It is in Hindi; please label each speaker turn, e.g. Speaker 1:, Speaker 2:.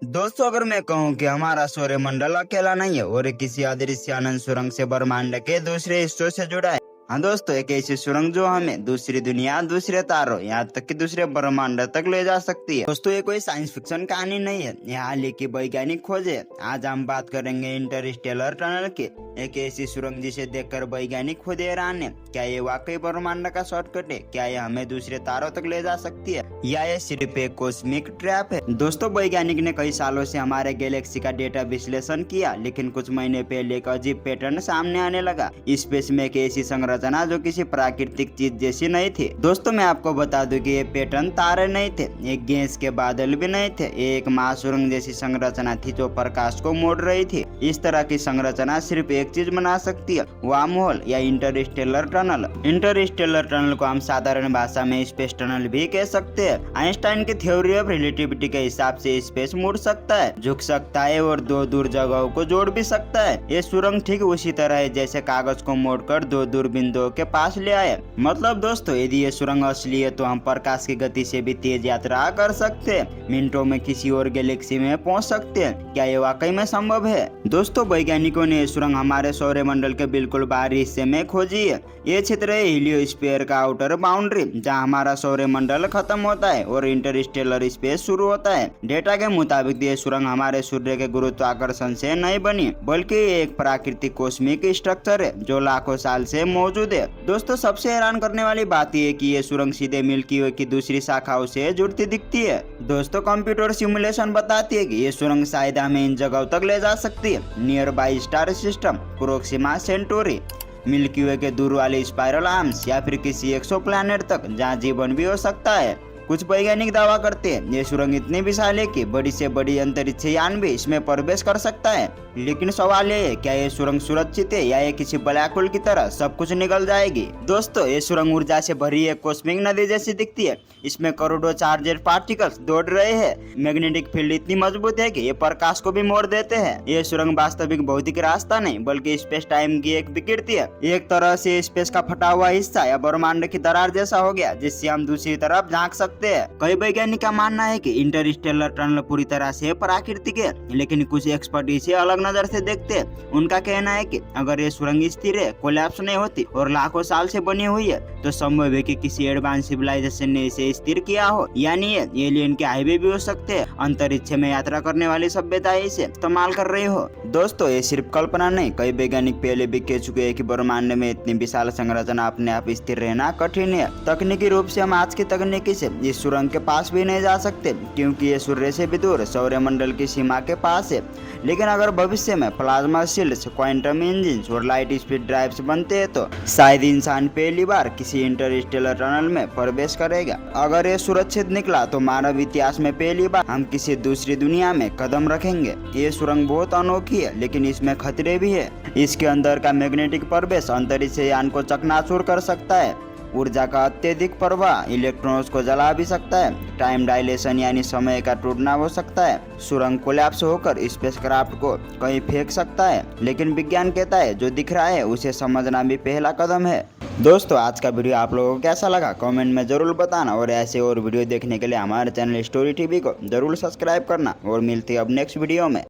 Speaker 1: दोस्तों, अगर मैं कहूँ कि हमारा सौरमंडल अकेला नहीं है और किसी अदृश्य अनंत सुरंग से ब्रह्मांड के दूसरे हिस्सों से जुड़ा है। हाँ दोस्तों, एक ऐसी सुरंग जो हमें दूसरी दुनिया, दूसरे तारों, यहाँ तक कि दूसरे ब्रह्मांड तक ले जा सकती है। दोस्तों, ये कोई साइंस फिक्शन कहानी नहीं है, ये हाल ही की वैज्ञानिक खोज है। आज हम बात करेंगे इंटरस्टेलर टनल की, एक ऐसी सुरंग जिसे देखकर वैज्ञानिक खुद हैरान है। क्या ये वाकई ब्रह्मांड का शॉर्टकट है? क्या ये हमें दूसरे तारों तक ले जा सकती है या ये सिर्फ एक कॉस्मिक ट्रैप है? दोस्तों, वैज्ञानिक ने कई सालों से हमारे गैलेक्सी का डेटा विश्लेषण किया, लेकिन कुछ महीने पहले एक अजीब पैटर्न सामने आने लगा। स्पेस में एक ऐसी संरचना जो किसी प्राकृतिक चीज जैसी नहीं थी। दोस्तों, मैं आपको बता दूं कि ये पैटर्न तारे नहीं थे, एक गैस के बादल भी नहीं थे, एक महासुरंग जैसी संरचना थी जो प्रकाश को मोड़ रही थी। इस तरह की संरचना सिर्फ एक चीज बना सकती है, वार्महोल या इंटरस्टेलर टनल। इंटरस्टेलर टनल को हम साधारण भाषा में स्पेस टनल भी कह सकते हैं। आइंस्टाइन की थ्योरी ऑफ रिलेटिविटी के हिसाब से स्पेस मुड़ सकता है, झुक सकता है और दो दूर जगहों को जोड़ भी सकता है। ये सुरंग ठीक उसी तरह है जैसे कागज को मोड़कर दो दूर बिंदुओं के पास ले आए। मतलब दोस्तों, यदि ये सुरंग असली है तो हम प्रकाश की गति से भी तेज यात्रा कर सकते हैं, मिनटों में किसी और गैलेक्सी में पहुंच सकते हैं। क्या ये वाकई में संभव है? दोस्तों, वैज्ञानिकों ने ये सुरंग हमारे सौरमंडल के बिल्कुल बाहरी हिस्से में खोजी है। ये क्षेत्र है हीलियोस्फीयर का आउटर बाउंड्री, जहाँ हमारा सौरमंडल खत्म होता है और इंटरस्टेलर स्पेस शुरू होता है। डेटा के मुताबिक ये सुरंग हमारे सूर्य के गुरुत्वाकर्षण से नहीं बनी, बल्कि एक प्राकृतिक कॉस्मिक स्ट्रक्चर है जो लाखों साल से मौजूद है। दोस्तों, सबसे हैरान करने वाली बात यह कि ये सुरंग सीधे मिल्की वे की दूसरी शाखाओं से जुड़ती दिखती है। दोस्तों, कंप्यूटर सिमुलेशन बताती है कि ये सुरंग शायद हमें इन जगहों तक ले जा सकती है। Nearby star system, Proxima Centauri, Milky Way के दूर वाले स्पाइरल आर्म्स या फिर किसी एक्सोप्लैनेट तक जहाँ जीवन भी हो सकता है। कुछ वैज्ञानिक दावा करते हैं ये सुरंग इतनी विशाल है कि बड़ी से बड़ी अंतरिक्ष यान भी इसमें प्रवेश कर सकता है। लेकिन सवाल ये है, क्या ये सुरंग सुरक्षित है या ये किसी ब्लैक होल की तरह सब कुछ निकल जाएगी? दोस्तों, ये सुरंग ऊर्जा से भरी एक कॉस्मिक नदी जैसी दिखती है। इसमें करोड़ों चार्जेड पार्टिकल्स दौड़ रहे हैं। मैग्नेटिक फील्ड इतनी मजबूत है कि ये प्रकाश को भी मोड़ देते हैं। ये सुरंग वास्तविक भौतिक रास्ता नहीं बल्कि स्पेस टाइम की एक विकृति है। एक तरह से स्पेस का फटा हुआ हिस्सा या ब्रह्मांड की दरार जैसा हो गया, जिससे हम दूसरी तरफ झांक सकते हैं। कई वैज्ञानिक का मानना है कि इंटरस्टेलर टनल पूरी तरह से प्राकृतिक है, लेकिन कुछ एक्सपर्ट इसे अलग नजर से देखते हैं। उनका कहना है कि अगर ये सुरंग स्थिर है, कोलैप्स नहीं होती और लाखों साल से बनी हुई है, तो संभव है कि किसी एडवांस सिविलाइजेशन ने इसे स्थिर किया हो। यानी ये एलियन के हाईवे भी हो सकते हैं, अंतरिक्ष में यात्रा करने वाली सभ्यता इसे इस्तेमाल कर रही हो। दोस्तों, ये सिर्फ कल्पना नहीं, कई वैज्ञानिक पहले भी कह चुके हैं कि ब्रह्मांड में इतनी विशाल संरचना अपने आप स्थिर रहना कठिन है। तकनीकी रूप से हम आज की तकनीकी से इस सुरंग के पास भी नहीं जा सकते, क्योंकि ये सूर्य से भी दूर सौरमंडल की सीमा के पास है। लेकिन अगर भविष्य में प्लाज्मा शील्ड्स, क्वांटम इंजन और लाइट स्पीड ड्राइव्स बनते हैं तो शायद इंसान पहली बार किसी इंटरस्टेलर टनल में प्रवेश करेगा। अगर ये सुरक्षित निकला तो मानव इतिहास में पहली बार हम किसी दूसरी दुनिया में कदम रखेंगे। ये सुरंग बहुत अनोखी है, लेकिन इसमें खतरे भी है। इसके अंदर का मैग्नेटिक प्रवेश अंतरिक्ष यान को चकनाचूर कर सकता है। ऊर्जा का अत्यधिक प्रवाह इलेक्ट्रॉन्स को जला भी सकता है। टाइम डायलेशन यानी समय का टूटना हो सकता है। सुरंग कोलैप्स होकर स्पेसक्राफ्ट को कहीं फेंक सकता है। लेकिन विज्ञान कहता है जो दिख रहा है उसे समझना भी पहला कदम है। दोस्तों, आज का वीडियो आप लोगों को कैसा लगा कमेंट में जरूर बताना, और ऐसे और वीडियो देखने के लिए हमारे चैनल स्टोरी टीवी को जरूर सब्सक्राइब करना। और मिलते हैं अब नेक्स्ट वीडियो में।